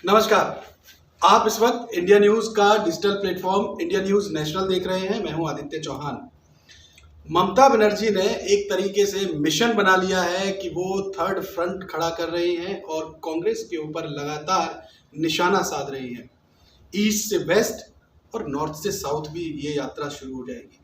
नमस्कार। आप इस वक्त इंडिया न्यूज का digital platform India news national देख रहे हैं। मैं हूं आदित्य चौहान। ममता बनर्जी ने एक तरीके से मिशन बना लिया है कि वो थर्ड फ्रंट खड़ा कर रही हैं और कांग्रेस के ऊपर लगातार निशाना साध रही हैं। ईस्ट से वेस्ट और नॉर्थ से साउथ भी ये यात्रा शुरू हो जाएगी।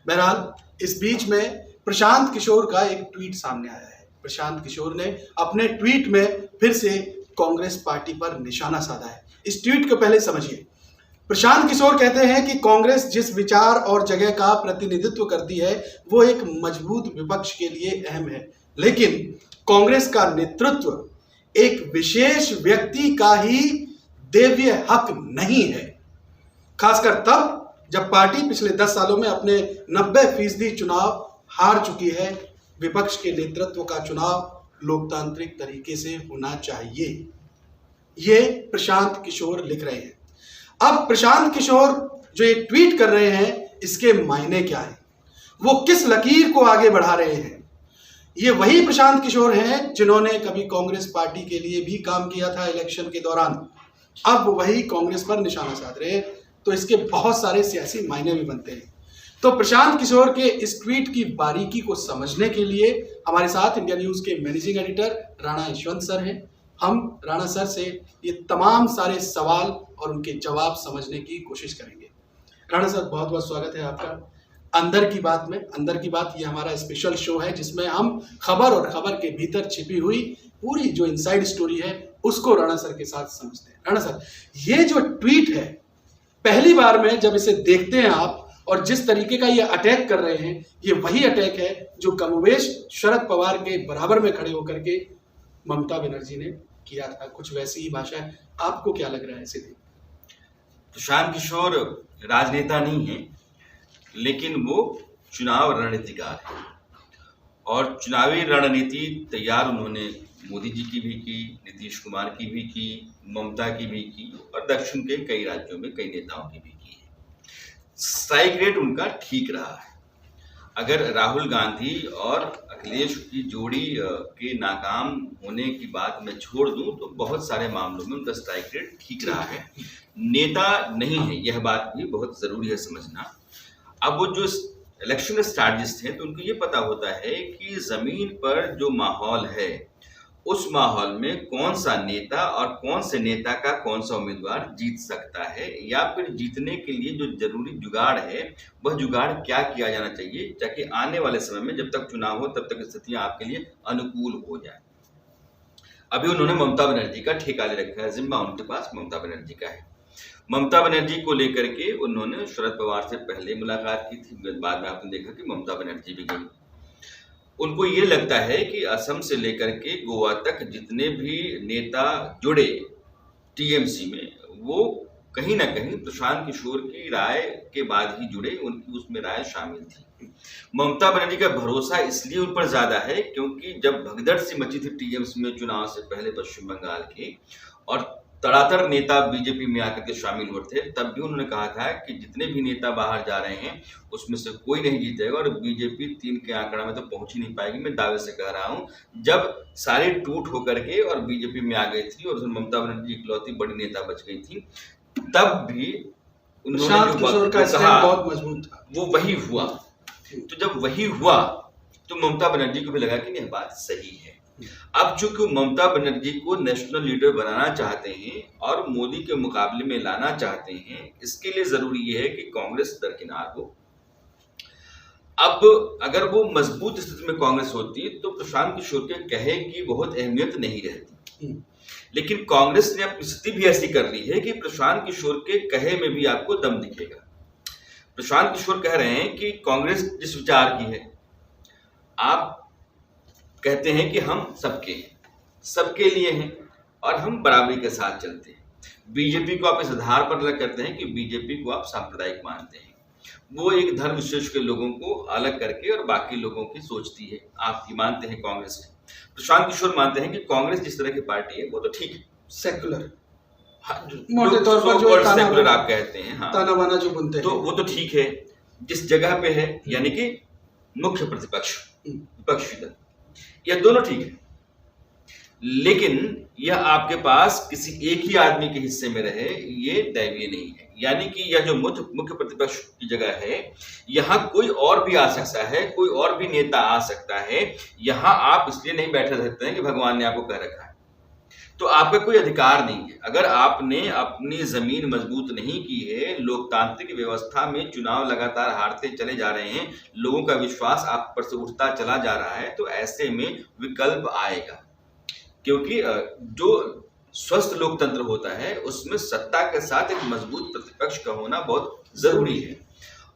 बहरहाल इस बीच में प्रशांत किशोर का एक ट्वीट सामने आया है। प्रशांत किशोर ने अपने ट्वीट में फिर से कांग्रेस पार्टी पर निशाना साधा है। इस ट्वीट को पहले समझिए। प्रशांत किशोर कहते हैं कि कांग्रेस जिस विचार और जगह का प्रतिनिधित्व करती है वो एक मजबूत विपक्ष के लिए अहम है, लेकिन कांग्रेस का नेतृत्व एक विशेष व्यक्ति का ही देव्य हक नहीं है, खासकर तब जब पार्टी पिछले 10 सालों में अपने 90% चुनाव हार चुकी है। विपक्ष के नेतृत्व का चुनाव लोकतांत्रिक तरीके से होना चाहिए। ये प्रशांत किशोर लिख रहे हैं। अब प्रशांत किशोर जो ये ट्वीट कर रहे हैं, इसके मायने क्या है, वो किस लकीर को आगे बढ़ा रहे हैं? ये वही प्रशांत किशोर हैं जिन्होंने कभी कांग्रेस पार्टी के लिए भी काम किया था इलेक्शन के दौरान। अब वही कांग्रेस पर निशाना साध रहे हैं, तो इसके बहुत सारे सियासी मायने भी बनते हैं। तो प्रशांत किशोर के इस ट्वीट की बारीकी को समझने के लिए हमारे साथ इंडिया न्यूज के managing editor Rana Yashwant sir हैं। हम राणा सर से ये तमाम सारे सवाल और उनके जवाब समझने की कोशिश करेंगे। राणा सर, बहुत बहुत स्वागत है आपका अंदर की बात में। अंदर की बात ये हमारा स्पेशल शो है जिसमें हम खबर और खबर के भीतर छिपी हुई पूरी जो इनसाइड स्टोरी है उसको राणा सर के साथ समझते हैं। राणा सर, ये जो ट्वीट है, पहली बार में जब इसे देखते हैं आप और जिस तरीके का ये अटैक कर रहे हैं, ये वही अटैक है जो कमोवेश शरद पवार के बराबर में खड़े होकर के ममता बनर्जी ने किया था। कुछ वैसी ही भाषा है। आपको क्या लग रहा है सीधे? प्रशांत किशोर राजनेता नहीं है, लेकिन वो चुनाव रणनीतिकार है और चुनावी रणनीति तैयार उन्होंने मोदी जी की भी की, नीतीश कुमार की भी की, ममता की भी की और दक्षिण के कई राज्यों में कई नेताओं की भी की है। स्ट्राइक रेट उनका ठीक रहा है। अगर राहुल गांधी और अखिलेश की जोड़ी के नाकाम होने की बात मैं छोड़ दूं तो बहुत सारे मामलों में उनका स्ट्राइक रेट ठीक रहा है। नेता नहीं है, यह बात भी बहुत जरूरी है समझना। अब वो जो इलेक्शन स्ट्रैटेजिस्ट हैं तो उनको ये पता होता है कि जमीन पर जो माहौल है उस माहौल में कौन सा नेता और कौन से नेता का कौन सा उम्मीदवार जीत सकता है, या फिर जीतने के लिए जो जरूरी जुगाड़ है वह जुगाड़ क्या किया जाना चाहिए ताकि आने वाले समय में जब तक चुनाव हो तब तक स्थितियां आपके लिए अनुकूल हो जाए। अभी उन्होंने ममता बनर्जी का ठेका ले रखा है, जिम्मा उनके पास ममता बनर्जी का है। ममता बनर्जी को लेकर के उन्होंने शरद पवार से पहले मुलाकात की थी, बाद में आपने देखा कि ममता बनर्जी भी गई। उनको ये लगता है कि असम से लेकर के गोवा तक जितने भी नेता जुड़े टीएमसी में, वो कहीं ना कहीं प्रशांत किशोर की राय के बाद ही जुड़े, उनकी उसमें राय शामिल थी। ममता बनर्जी का भरोसा इसलिए उन पर ज्यादा है क्योंकि जब भगदड़ सी मची थी टीएमसी में चुनाव से पहले पश्चिम बंगाल के और तड़ातर नेता बीजेपी में आकर के शामिल हुए थे, तब भी उन्होंने कहा था कि जितने भी नेता बाहर जा रहे हैं उसमें से कोई नहीं जीतेगा और बीजेपी 3 के आंकड़ा में तो पहुंच ही नहीं पाएगी। मैं दावे से कह रहा हूं जब सारे टूट होकर के और बीजेपी में आ गई थी और ममता बनर्जी इकलौती बड़ी नेता बच गई थी, तब भी उन्होंने बहुत मजबूत था, वो वही हुआ। तो जब वही हुआ तो ममता बनर्जी को भी लगा कि यह बात सही है। अब चूंकि ममता बनर्जी को नेशनल लीडर बनाना चाहते हैं और मोदी के मुकाबले में लाना चाहते हैं, इसके लिए जरूरी यह है कि कांग्रेस दरकिनार हो। अब अगर वो मजबूत स्थिति में कांग्रेस होती तो प्रशांत किशोर के कहे की बहुत अहमियत नहीं रहती, लेकिन कांग्रेस ने अपनी स्थिति भी ऐसी कर ली है कि प्रशांत किशोर के कहे में भी आपको दम दिखेगा। प्रशांत किशोर कह रहे हैं कि कांग्रेस जिस विचार की है, आप कहते हैं कि हम सबके सबके लिए हैं और हम बराबरी के साथ चलते हैं। बीजेपी को आप इस आधार पर अलग करते हैं कि बीजेपी को आप सांप्रदायिक मानते हैं, वो एक धर्म विशेष के लोगों को अलग करके और बाकी लोगों की सोचती है। आप ये मानते हैं कांग्रेस है। प्रशांत किशोर मानते हैं कि कांग्रेस जिस तरह की पार्टी है वो तो ठीक है, सेकुलर, मोटे तौर पर जो सेकुलर आप कहते हैं, हाँ, ताना बाना जो बोलते हैं, तो वो तो ठीक है जिस जगह पे है, यानी कि मुख्य प्रतिपक्ष विपक्षी दल, यह दोनों ठीक है। लेकिन यह आपके पास किसी एक ही आदमी के हिस्से में रहे, ये दैवीय नहीं है। यानी कि यह जो मुख्य प्रतिपक्ष की जगह है, यहाँ कोई और भी आ सकता है, कोई और भी नेता आ सकता है। यहाँ आप इसलिए नहीं बैठे रहते हैं कि भगवान ने आपको कह रखा है, तो आपका कोई अधिकार नहीं है। अगर आपने अपनी जमीन मजबूत नहीं की है, लोकतांत्रिक व्यवस्था में चुनाव लगातार हारते चले जा रहे हैं, लोगों का विश्वास आप पर से उठता चला जा रहा है, तो ऐसे में विकल्प आएगा। क्योंकि जो स्वस्थ लोकतंत्र होता है उसमें सत्ता के साथ एक मजबूत प्रतिपक्ष का होना बहुत जरूरी है।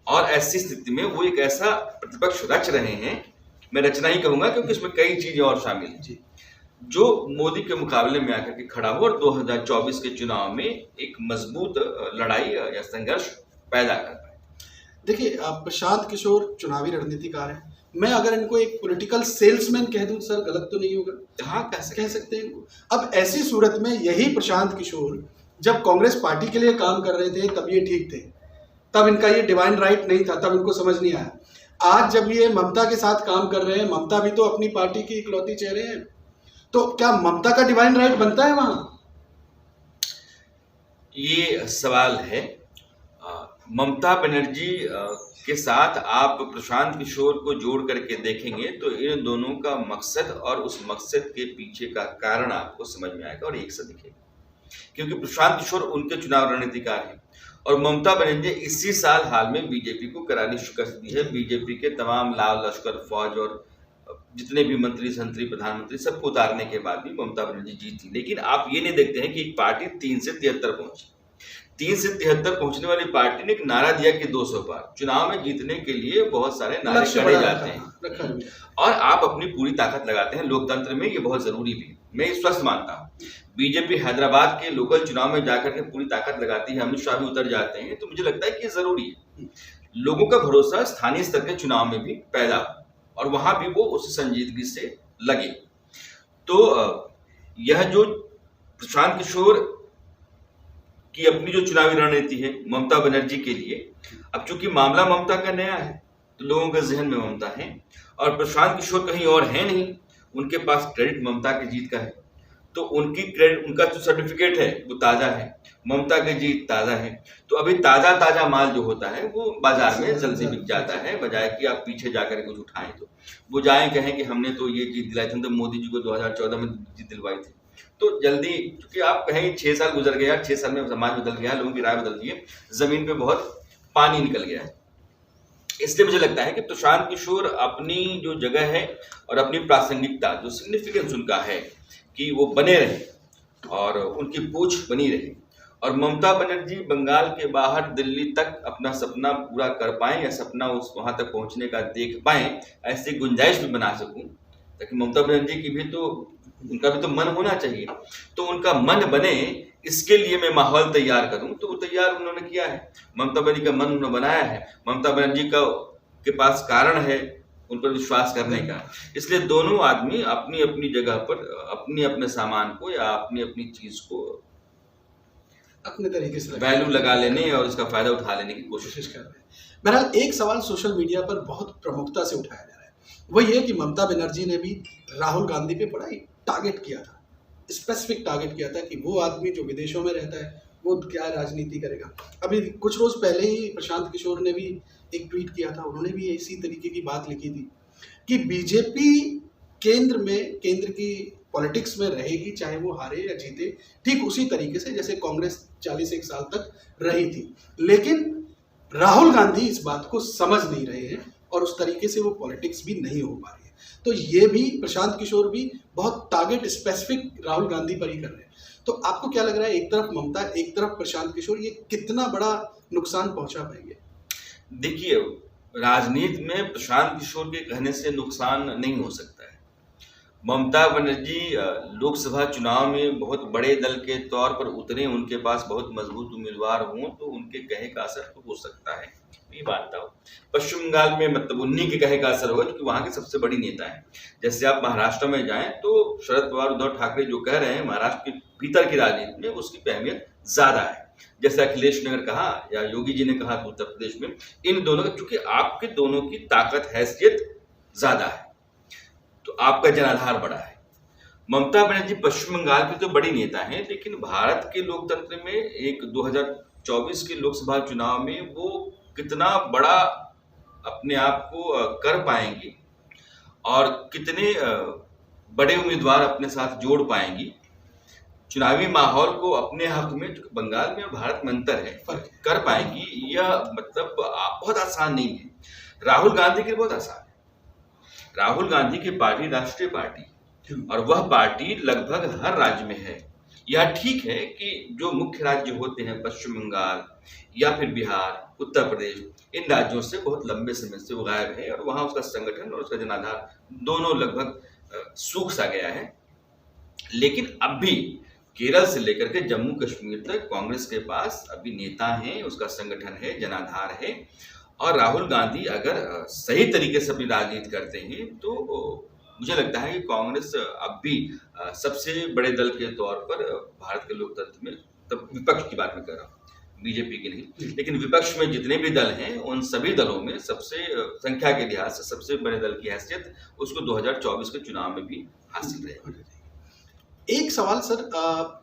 और ऐसी स्थिति में वो एक ऐसा प्रतिपक्ष रच रहे हैं, मैं रचना ही कहूंगा क्योंकि इसमें कई चीजें और शामिल हैं, जो मोदी के मुकाबले में आकर के खड़ा हो और 2024 के चुनाव में एक मजबूत लड़ाई या संघर्ष पैदा कर पाए। देखिए, प्रशांत किशोर चुनावी रणनीतिकार हैं। मैं अगर इनको एक पॉलिटिकल सेल्समैन कह दूं सर, गलत तो नहीं होगा? हाँ, कह सकते हैं इनको। अब ऐसी सूरत में यही प्रशांत किशोर जब कांग्रेस पार्टी के लिए काम कर रहे थे तब ये ठीक थे, तब इनका ये डिवाइन राइट नहीं था, तब इनको समझ नहीं आया। आज जब ये ममता के साथ काम कर रहे हैं, ममता भी तो अपनी पार्टी की इकलौती चेहरे हैं, तो क्या ममता का डिवाइन राइट बनता है वहां? ये सवाल है। ममता बनर्जी के साथ आप प्रशांत किशोर को जोड़ करके देखेंगे तो इन दोनों का मकसद और उस मकसद के पीछे का कारण आपको समझ में आएगा और एक सा दिखेगा। क्योंकि प्रशांत किशोर उनके चुनाव रणनीतिकार हैं और ममता बनर्जी इसी साल हाल में बीजेपी को करारी शिकस्त दी है। बीजेपी के तमाम लाल लश्कर, फौज और जितने भी मंत्री, संतरी, प्रधानमंत्री सबको उतारने के बाद भी ममता बनर्जी जीती। लेकिन आप ये नहीं देखते हैं कि एक पार्टी 3 से 73 पहुंची। 3 से 73 पहुंचने वाली पार्टी ने एक नारा दिया कि 200 पार। चुनाव में जीतने के लिए बहुत सारे नारे गढ़े जाते हैं और आप अपनी पूरी ताकत लगाते हैं। लोकतंत्र में ये बहुत जरूरी भी है, मैं ये स्वस्थ मानता हूँ। बीजेपी हैदराबाद के लोकल चुनाव में जाकर के पूरी ताकत लगाती है, अमित शाह भी उतर जाते हैं, तो मुझे लगता है कि ये जरूरी है। लोगों का भरोसा स्थानीय स्तर के चुनाव में भी पैदा हो और वहां भी वो उस संजीदगी से लगे। तो यह जो प्रशांत किशोर की अपनी जो चुनावी रणनीति है ममता बनर्जी के लिए, अब चूंकि मामला ममता का नया है तो लोगों के जहन में ममता है और प्रशांत किशोर कहीं और है नहीं, उनके पास क्रेडिट ममता की जीत का है। तो उनका जो सर्टिफिकेट है वो ताजा है, ममता की जीत ताजा है। तो अभी ताजा माल जो होता है वो बाजार में जल्दी बिक जाता है, बजाय कि आप पीछे जाकर कुछ उठाएं। तो वो जाएं कहें कि हमने तो ये जीत दिलाई थी, तो मोदी जी को 2014 में जीत दिलवाई थी। तो जल्दी, क्योंकि आप कहें 6 साल गुजर गया, 6 साल में समाज बदल गया, लोगों की राय बदल गई है, जमीन पे बहुत पानी निकल गया है। इसलिए मुझे लगता है कि प्रशांत किशोर अपनी जो जगह है और अपनी प्रासंगिकता, जो सिग्निफिकेंस उनका है कि वो बने रहे और उनकी पूछ बनी रहे, और ममता बनर्जी बंगाल के बाहर दिल्ली तक अपना सपना पूरा कर पाए या सपना उस वहां तक पहुंचने का देख पाए, ऐसी गुंजाइश भी बना सकूं, ताकि ममता बनर्जी की भी तो, उनका भी तो मन होना चाहिए। तो उनका मन बने, इसके लिए मैं माहौल तैयार करूं, तो वो तैयार उन्होंने किया है। ममता बनर्जी का मन उन्होंने बनाया है, ममता बनर्जी के पास कारण है उन पर विश्वास करने का। इसलिए दोनों आदमी अपनी अपनी जगह पर अपने अपने सामान को या अपनी अपनी चीज को अपने तरीके से वैल्यू लगा लेने और उसका फायदा उठा लेने की कोशिश कर रहे हैं। बहरहाल एक सवाल सोशल मीडिया पर बहुत प्रमुखता से उठाया जा रहा है, वो ये कि ममता बनर्जी ने भी राहुल गांधी पे बड़ा ही टारगेट किया था, स्पेसिफिक टारगेट किया था कि वो आदमी जो विदेशों में रहता है वो क्या राजनीति करेगा। अभी कुछ रोज पहले ही प्रशांत किशोर ने भी एक ट्वीट किया था, उन्होंने भी इसी तरीके की बात लिखी थी कि बीजेपी केंद्र की पॉलिटिक्स में रहेगी, चाहे वो हारे या जीते, ठीक उसी तरीके से जैसे कांग्रेस 41 साल तक रही थी। लेकिन राहुल गांधी इस बात को समझ नहीं रहे हैं और उस तरीके से वो पॉलिटिक्स भी नहीं हो पा रही है। तो ये भी प्रशांत किशोर भी बहुत टारगेट स्पेसिफिक राहुल गांधी पर ही कर रहे हैं। तो आपको क्या लग रहा है, एक तरफ ममता, एक तरफ प्रशांत किशोर, ये कितना बड़ा नुकसान पहुंचा पाएंगे? देखिए, राजनीति में प्रशांत किशोर के कहने से नुकसान नहीं हो सकता है। ममता बनर्जी लोकसभा चुनाव में बहुत बड़े दल के तौर पर उतरे, उनके पास बहुत मजबूत उम्मीदवार हों तो उनके कहे का असर तो हो सकता है, ये मानता हूँ। पश्चिम बंगाल में मतलब उन्हीं के कहे का असर होगा क्योंकि वहाँ के सबसे बड़ी नेता हैं। जैसे आप महाराष्ट्र में जाएं तो शरद पवार, उद्धव ठाकरे जो कह रहे हैं महाराष्ट्र के भीतर की राजनीति में उसकी अहमियत ज्यादा है। जैसे अखिलेश ने कहा या योगी जी ने कहा तो उत्तर प्रदेश में, इन दोनों का, चूंकि आपके दोनों की ताकत, हैसियत ज्यादा है तो आपका जनाधार बड़ा है। ममता बनर्जी पश्चिम बंगाल की तो बड़ी नेता हैं, लेकिन भारत के लोकतंत्र में एक 2024 के लोकसभा चुनाव में वो कितना बड़ा अपने आप को कर पाएंगी और कितने बड़े उम्मीदवार अपने साथ जोड़ पाएंगी, चुनावी माहौल को अपने हक में, जो बंगाल में और भारत में अंतर है, कर पाएंगी, यह मतलब बहुत आसान नहीं है। राहुल गांधी के लिए बहुत आसान है। राहुल गांधी की पार्टी राष्ट्रीय पार्टी और वह पार्टी लगभग हर राज्य में है। यह ठीक है कि जो मुख्य राज्य होते हैं पश्चिम बंगाल या फिर बिहार, उत्तर प्रदेश, इन राज्यों से बहुत लंबे समय से वो गायब है और वहां उसका संगठन और उसका जनाधार दोनों लगभग सूख सा गया है। लेकिन अब भी केरल से लेकर के जम्मू कश्मीर तक कांग्रेस के पास अभी नेता हैं, उसका संगठन है, जनाधार है। और राहुल गांधी अगर सही तरीके से अपनी राजनीति करते हैं तो मुझे लगता है कि कांग्रेस अब भी सबसे बड़े दल के तौर पर भारत के लोकतंत्र में, तब विपक्ष की बात मैं कर रहा हूँ, बीजेपी की नहीं, लेकिन विपक्ष में जितने भी दल हैं उन सभी दलों में सबसे संख्या के लिहाज से सबसे बड़े दल की हैसियत उसको 2024 के चुनाव में भी हासिल रहेगी। एक सवाल सर,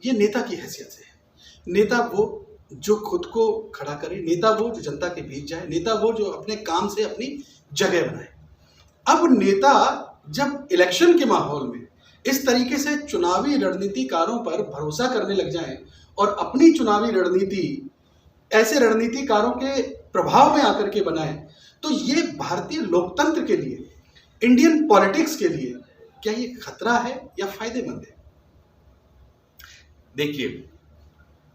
ये नेता की हैसियत से है। नेता वो जो खुद को खड़ा करे, नेता वो जो जनता के बीच जाए, नेता वो जो अपने काम से अपनी जगह बनाए। अब नेता जब इलेक्शन के माहौल में इस तरीके से चुनावी रणनीतिकारों पर भरोसा करने लग जाएं और अपनी चुनावी रणनीति ऐसे रणनीतिकारों के प्रभाव में आकर के बनाएं, तो ये भारतीय लोकतंत्र के लिए, इंडियन पॉलिटिक्स के लिए क्या ये खतरा है या फायदेमंद है? देखिए,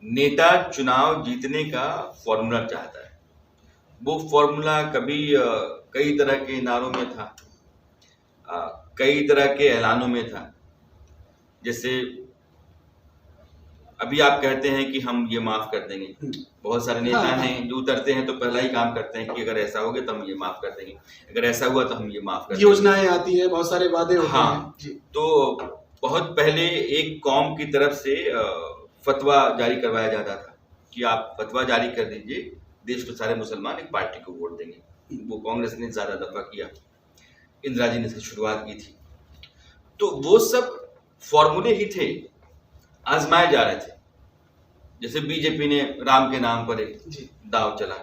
नेता चुनाव जीतने का फॉर्मूला चाहता है। वो फॉर्मूला कभी कई तरह के नारों में था, कई तरह के ऐलानों में था। जैसे अभी आप कहते हैं कि हम ये माफ कर देंगे, बहुत सारे नेता हैं जो उतरते हैं तो पहला ही काम करते हैं कि अगर ऐसा हो गया तो हम ये माफ कर देंगे, अगर ऐसा हुआ तो हम ये माफ कर देंगे। योजनाएं आती हैं, बहुत सारे वादे होते हैं जी। तो बहुत पहले एक कौम की तरफ से फतवा जारी करवाया जाता था कि आप फतवा जारी कर दीजिए, देश के सारे मुसलमान एक पार्टी को वोट देंगे। वो कांग्रेस ने ज्यादा दफा किया, इंदिरा जी ने इसकी शुरुआत की थी। तो वो सब फॉर्मूले ही थे, आजमाए जा रहे थे। जैसे बीजेपी ने राम के नाम पर एक दाव चला,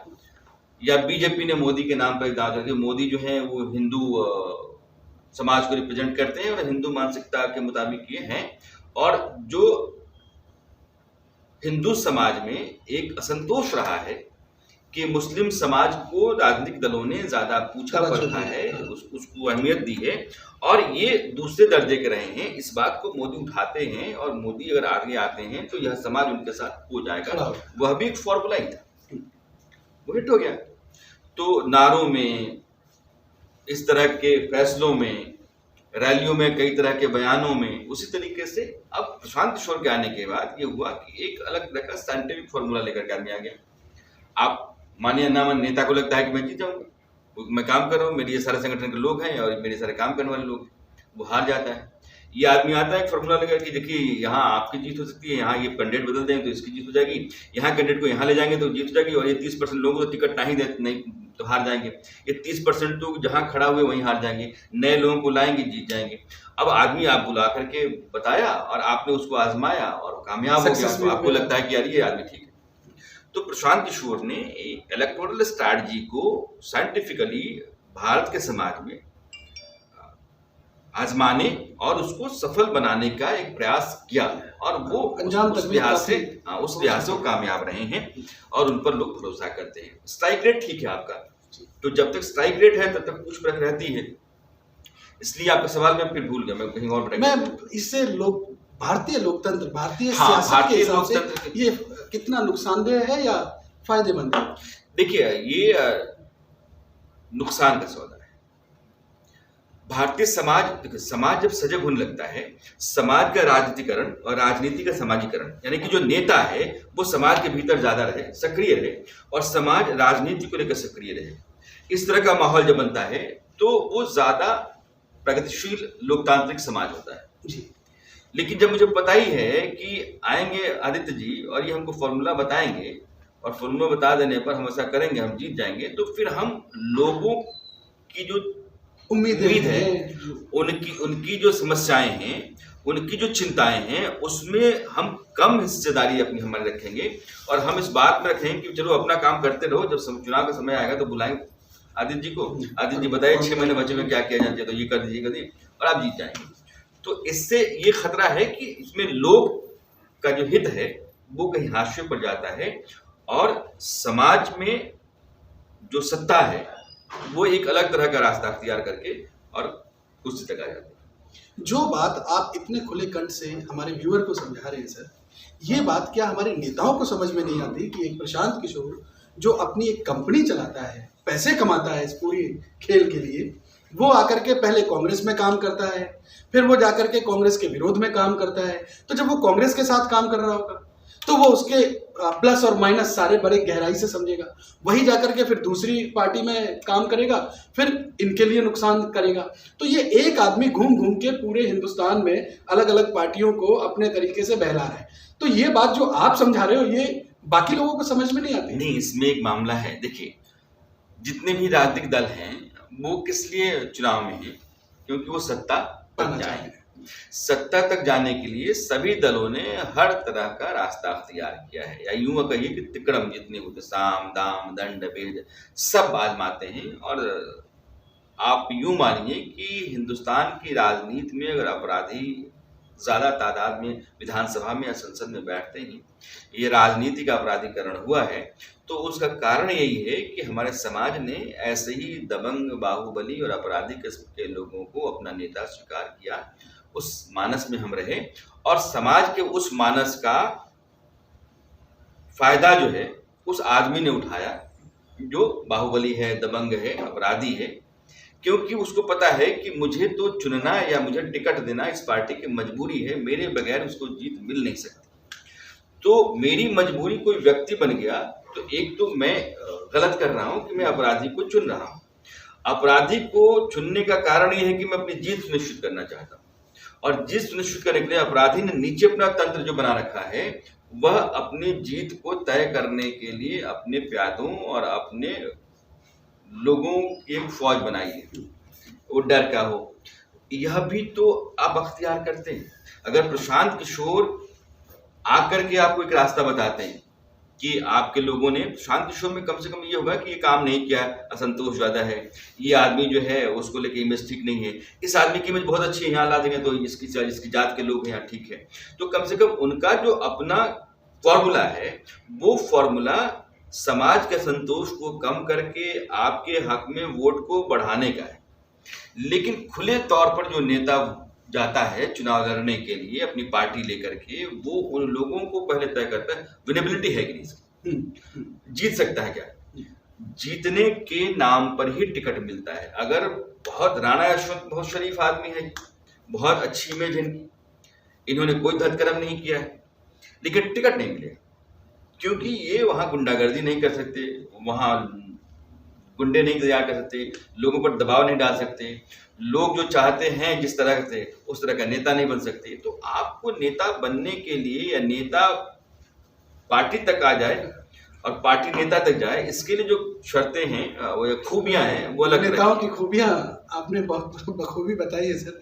या बीजेपी ने मोदी के नाम पर एक दाव चला। मोदी जो है वो हिंदू समाज को रिप्रेजेंट करते हैं और हिंदू मानसिकता के मुताबिक ये हैं। और जो हिंदू समाज में एक असंतोष रहा है कि मुस्लिम समाज को राजनीतिक दलों ने ज्यादा पूछा परखा है, उसको अहमियत दी है और ये दूसरे दर्जे के रहे हैं। इस बात को मोदी उठाते हैं और मोदी अगर आगे आते हैं तो यह समाज उनके साथ हो जाएगा। वह भी एक फॉर्मूला ही था, वो हिट हो गया। तो नारों में, इस तरह के फैसलों में, रैलियों में, कई तरह के बयानों में, उसी तरीके से अब प्रशांत किशोर के आने के बाद ये हुआ कि एक अलग तरह का साइंटिफिक फॉर्मूला लेकर के आदमी आ गया। आप मानिए ना मन नेता को लगता है कि मैं जीत जाऊंगा, मैं काम कर रहा हूँ, मेरे ये सारे संगठन के लोग हैं और मेरे सारे काम करने वाले लोग हैं, वो हार जाता है। ये आदमी आता है एक फॉर्मूला लेकर कि देखिए यहाँ आपकी जीत हो सकती है, यहाँ ये कैंडिडेट बदल देंगे तो इसकी जीत हो जाएगी, यहाँ कैंडिडेट को यहाँ ले जाएंगे तो जीत हो जाएगी, और ये 30% लोगों को टिकट नहीं तो हार जाएंगे, ये 30% तो जहाँ खड़ा हुए वहीं हार जाएंगे, नए लोगों को लाएंगे जीत जाएंगे। अब आदमी आप बुला करके बताया और आपने उसको आजमाया और कामयाब हो गया, तो आपको लगता है कि यार ये आदमी ठीक है। तो प्रशांत किशोर ने इलेक्टोरल स्ट्रैटेजी को साइंटिफिकली भारत के समाज में आजमाने और उसको सफल बनाने का एक प्रयास किया और वो उस लिहाज से वो कामयाब रहे हैं और उन पर लोग भरोसा करते हैं। स्ट्राइक रेट ठीक है आपका, तो जब तक स्ट्राइक रेट है तब तक पूछ परख रहती है। इसलिए आपका सवाल मैं फिर भूल गया, मैं कहीं और मैं इससे लोग भारतीय लोकतंत्र, भारतीय सियासत के हिसाब से ये कितना नुकसानदेह है या फायदेमंद है? देखिए, ये नुकसान का सौदा है। भारतीय समाज जब सजग होने लगता है, समाज का राजनीतिकरण और राजनीति का समाजीकरण, यानी कि जो नेता है वो समाज के भीतर ज्यादा रहे, सक्रिय रहे, और समाज राजनीति को लेकर सक्रिय रहे, इस तरह का माहौल जब बनता है तो वो ज्यादा प्रगतिशील लोकतांत्रिक समाज होता है जी। लेकिन जब मुझे पता ही है कि आएंगे आदित्य जी और ये हमको फॉर्मूला बताएंगे और फॉर्मूला बता देने पर हम ऐसा करेंगे, हम जीत जाएंगे, तो फिर हम लोगों की जो उम्मीद है, उनकी जो समस्याएं हैं उनकी जो चिंताएं हैं उसमें हम कम हिस्सेदारी अपनी हमारी रखेंगे, और हम इस बात में रखेंगे कि चलो अपना काम करते रहो, जब चुनाव का समय आएगा तो बुलाएंगे आदित्य जी को, आदित्य जी बताइए 6 महीने बचे में क्या किया जाना चाहिए, तो ये कर दीजिए और आप जीत जाएंगे। तो इससे ये खतरा है कि इसमें लोग का जो हित है वो कहीं हाशिए पर जाता है, और समाज में जो सत्ता है वो एक अलग तरह का रास्ता अख्तियार करके और कुर्सी तक आ जाती है। जो बात आप इतने खुले कंठ से हमारे व्यूअर को समझा रहे हैं सर, ये बात क्या हमारे नेताओं को समझ में नहीं आती कि एक प्रशांत किशोर जो अपनी एक कंपनी चलाता है, पैसे कमाता है इस पूरी खेल के लिए, वो आकर के पहले कांग्रेस में काम करता है, फिर वो जाकर के कांग्रेस के विरोध में काम करता है। तो जब वो कांग्रेस के साथ काम कर रहा होगा तो वो उसके प्लस और माइनस सारे बड़े गहराई से समझेगा, वही जाकर के फिर दूसरी पार्टी में काम करेगा, फिर इनके लिए नुकसान करेगा। तो ये एक आदमी घूम घूम के पूरे हिंदुस्तान में अलग अलग पार्टियों को अपने तरीके से बहला रहा है। तो ये बात जो आप समझा रहे हो ये बाकी लोगों को समझ में नहीं आती। नहीं, इसमें एक मामला है, देखिए जितने भी राजनीतिक दल हैं वो किस लिए चुनाव में है, क्योंकि वो सत्ता तक जाए। सत्ता तक जाने के लिए सभी दलों ने हर तरह का रास्ता अख्तियार किया है, या यूं कहिए कि तिकड़म जितने होते, साम दाम दंड भेद सब आजमाते हैं। और आप यूं मानिए कि हिंदुस्तान की राजनीति में अगर अपराधी ज्यादा तादाद में विधानसभा में या संसद में बैठते हैं, ये राजनीति का अपराधीकरण हुआ है, तो उसका कारण यही है कि हमारे समाज ने ऐसे ही दबंग, बाहुबली और अपराधी किस्म के लोगों को अपना नेता स्वीकार किया, उस मानस में हम रहे, और समाज के उस मानस का फायदा जो है उस आदमी ने उठाया जो बाहुबली है, दबंग है, अपराधी है, क्योंकि उसको पता है कि मुझे तो चुनना या मुझे टिकट देना इस पार्टी की मजबूरी है, मेरे बगैर उसको जीत मिल नहीं सकती। तो मेरी मजबूरी कोई व्यक्ति बन गया तो एक तो मैं गलत कर रहा हूं कि मैं अपराधी को चुन रहा हूं। अपराधी को चुनने का कारण यह है कि मैं अपनी जीत सुनिश्चित करना चाहता हूं, और जीत सुनिश्चित करने के लिए अपराधी ने नीचे अपना तंत्र जो बना रखा है, वह अपनी जीत को तय करने के लिए अपने प्यादों और अपने लोगों की एक फौज बनाई है, वो डर का हो। यह भी तो आप अख्तियार करते हैं। अगर प्रशांत किशोर आकर के आपको एक रास्ता बताते हैं कि आपके लोगों ने, प्रशांत किशोर में कम से कम ये होगा कि ये काम नहीं किया, असंतोष ज्यादा है, ये आदमी जो है उसको लेके इमेज ठीक नहीं है, इस आदमी की इमेज बहुत अच्छी है, यहाँ ला देंगे तो इसकी जात के लोग हैं यहाँ ठीक है, तो कम से कम उनका जो अपना फॉर्मूला है वो फॉर्मूला समाज के संतोष को कम करके आपके हक में वोट को बढ़ाने का है। लेकिन खुले तौर पर जो नेता जाता है चुनाव लड़ने के लिए अपनी पार्टी लेकर के, वो उन लोगों को पहले तय करता है विनेबिलिटी है कि नहीं, जीत सकता है क्या, जीतने के नाम पर ही टिकट मिलता है। अगर बहुत राणा यशवंत बहुत शरीफ आदमी है, बहुत अच्छी इमेज है, इन्होंने कोई धतकर्म नहीं किया है, लेकिन टिकट नहीं मिलेगा क्योंकि ये वहां गुंडागर्दी नहीं कर सकते, वहां गुंडे नहीं तैयार कर सकते, लोगों पर दबाव नहीं डाल सकते, लोग जो चाहते हैं जिस तरह से उस तरह का नेता नहीं बन सकते। तो आपको नेता बनने के लिए, या नेता पार्टी तक आ जाए और पार्टी नेता तक जाए, इसके लिए जो शर्तें हैं वो खूबियां हैं वो अलग। नेताओं की खूबियां आपने बहुत बखूबी बताई है सर।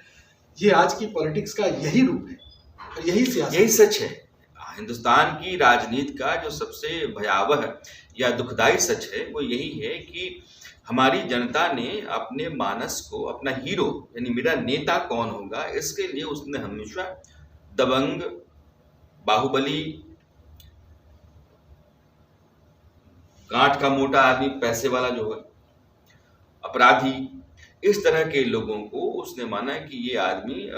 ये आज की पॉलिटिक्स का यही रूप है और यही सियासत, यही सच है। हिंदुस्तान की राजनीति का जो सबसे भयावह या दुखदाई सच है वो यही है कि हमारी जनता ने अपने मानस को, अपना हीरो यानी मेरा नेता कौन होगा, इसके लिए उसने हमेशा दबंग, बाहुबली, गांठ का मोटा आदमी, पैसे वाला जो है, अपराधी, इस तरह के लोगों को उसने माना है कि ये आदमी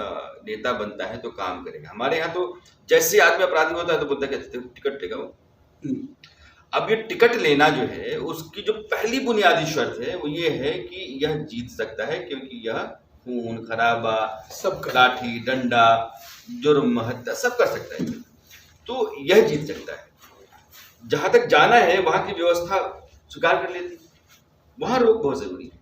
नेता बनता है तो काम करेगा। हमारे यहाँ तो जैसे आदमी अपराधी होता है तो बोलता है टिकट लेगा वो। अब ये टिकट लेना जो है उसकी जो पहली बुनियादी शर्त है वो ये है कि यह जीत सकता है, क्योंकि यह खून खराबा, सब लाठी डंडा, जुर्म, हत्या सब कर सकता है, तो यह जीत सकता है। जहां तक जाना है वहां की व्यवस्था स्वीकार कर लेती, वहां रोक बहुत जरूरी है।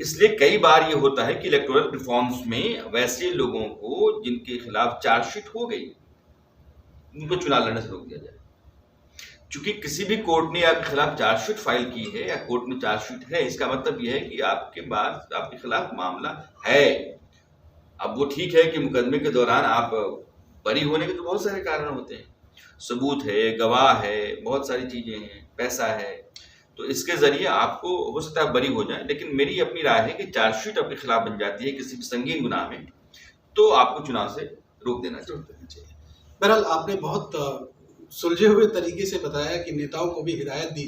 इसलिए कई बार ये होता है कि इलेक्टोरल रिफॉर्म्स में वैसे लोगों को जिनके खिलाफ चार्जशीट हो गई उनको चुनाव लड़ने से रोक दिया जाए। चूंकि किसी भी कोर्ट ने आपके खिलाफ चार्जशीट फाइल की है या कोर्ट में चार्जशीट है, इसका मतलब यह है कि आपके पास आपके खिलाफ मामला है। अब वो ठीक है कि मुकदमे के दौरान आप बरी होने के तो बहुत सारे कारण होते हैं, सबूत है, गवाह है, बहुत सारी चीजें हैं, पैसा है, तो इसके जरिए आपको हो सकता है बरी हो जाए। लेकिन मेरी अपनी राय है कि चार्जशीट आपके खिलाफ बन जाती है किसी भी संगीन गुनाह में, तो आपको चुनाव से रोक देना चाहिए। बहरहाल आपने बहुत सुलझे हुए तरीके से बताया कि नेताओं को भी हिदायत दी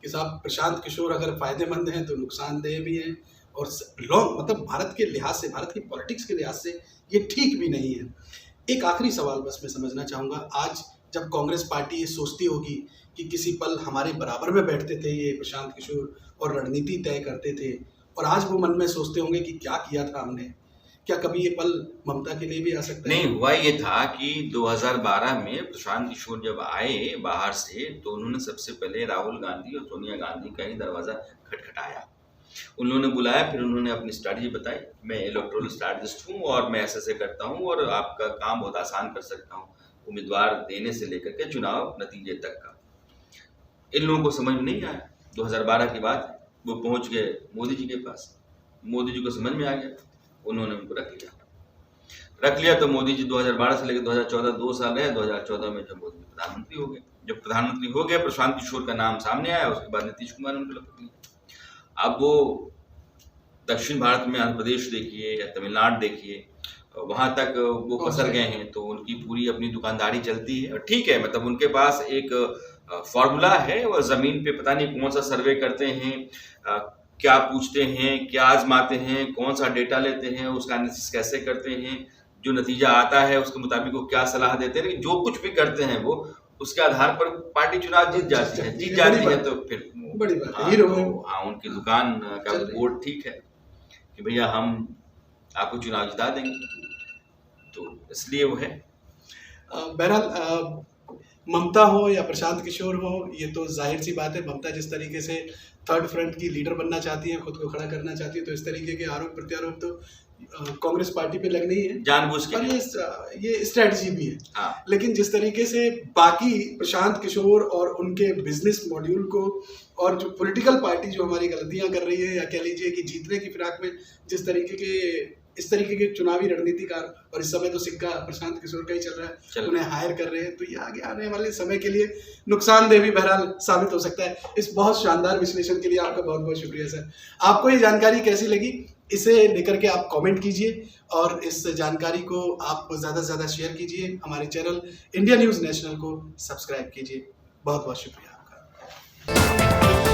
कि साहब प्रशांत किशोर अगर फायदेमंद हैं तो नुकसानदेह भी हैं, और लॉन्ग मतलब भारत के लिहाज से, भारत की पॉलिटिक्स के लिहाज से ये ठीक भी नहीं है। एक आखिरी सवाल बस मैं समझना चाहूँगा, आज जब कांग्रेस पार्टी ये सोचती होगी कि किसी पल हमारे बराबर में बैठते थे ये प्रशांत किशोर और रणनीति तय करते थे, और आज वो मन में सोचते होंगे कि क्या किया था हमने, क्या कभी ये पल ममता के लिए भी आ सकता है? नहीं, हुआ ये था कि 2012 में प्रशांत किशोर जब आए बाहर से, तो उन्होंने सबसे पहले राहुल गांधी और सोनिया गांधी का ही दरवाजा खटखटाया। उन्होंने बुलाया, फिर उन्होंने अपनी स्ट्रैटेजी बताई, मैं इलेक्टोरल स्ट्रैटेजिस्ट हूँ और मैं ऐसे करता हूँ और आपका काम बहुत आसान कर सकता हूँ, उम्मीदवार देने से लेकर के चुनाव नतीजे तक का। इन लोगों को समझ में नहीं आया। 2012 के बाद वो पहुंच गए मोदी जी के पास, मोदी जी को समझ में आ गया, उन्होंने उनको रख लिया। तो मोदी जी 2012 से लेकर 2014 2 साल रहे। 2014 में जब मोदी प्रधानमंत्री हो गए, जब प्रधानमंत्री हो गए, प्रशांत किशोर का नाम सामने आया, उसके बाद नीतीश कुमार ने उनको रख लिया। अब वो दक्षिण भारत में आंध्र प्रदेश देखिए या तमिलनाडु देखिए, वहां तक वो पसर गए हैं, तो उनकी पूरी अपनी दुकानदारी चलती है। और ठीक है, मतलब उनके पास एक फॉर्मूला है, और जमीन पे पता नहीं कौन सा सर्वे करते हैं, क्या पूछते हैं, क्या आजमाते हैं, कौन सा डेटा लेते हैं, उसका एनालिसिस कैसे करते हैं, जो नतीजा आता है उसके मुताबिक वो क्या सलाह देते हैं। लेकिन जो कुछ भी करते हैं वो उसके आधार पर पार्टी चुनाव जीत जाती है तो फिर बड़ी बात है, उनकी दुकान का बोर्ड ठीक है कि भैया हम आपको चुनाव जिता देंगे, तो इसलिए वो है। बहरहाल ममता हो या प्रशांत किशोर हो, ये तो जाहिर सी बात है, ममता जिस तरीके से थर्ड फ्रंट की लीडर बनना चाहती है, खुद को खड़ा करना चाहती है, तो इस तरीके के आरोप प्रत्यारोप तो कांग्रेस पार्टी पे लगने ही है, जानबूझ के, और ये स्ट्रेटजी भी है। हाँ। लेकिन जिस तरीके से बाकी प्रशांत किशोर और उनके बिजनेस मॉड्यूल को, और जो पॉलिटिकल पार्टी जो हमारी गलतियां कर रही है, या कह लीजिए कि जीतने की फिराक में जिस तरीके के इस तरीके के चुनावी रणनीतिकार, और इस समय तो सिक्का प्रशांत किशोर का ही चल रहा है, उन्हें हायर कर रहे हैं, तो ये आगे आने वाले समय के लिए नुकसानदेह भी बहरहाल साबित हो सकता है। इस बहुत शानदार विश्लेषण के लिए आपका बहुत बहुत शुक्रिया सर। आपको ये जानकारी कैसी लगी, इसे लेकर के आप कमेंट कीजिए, और इस जानकारी को आप ज़्यादा से ज़्यादा शेयर कीजिए। हमारे चैनल इंडिया न्यूज़ नेशनल को सब्सक्राइब कीजिए। बहुत बहुत शुक्रिया आपका।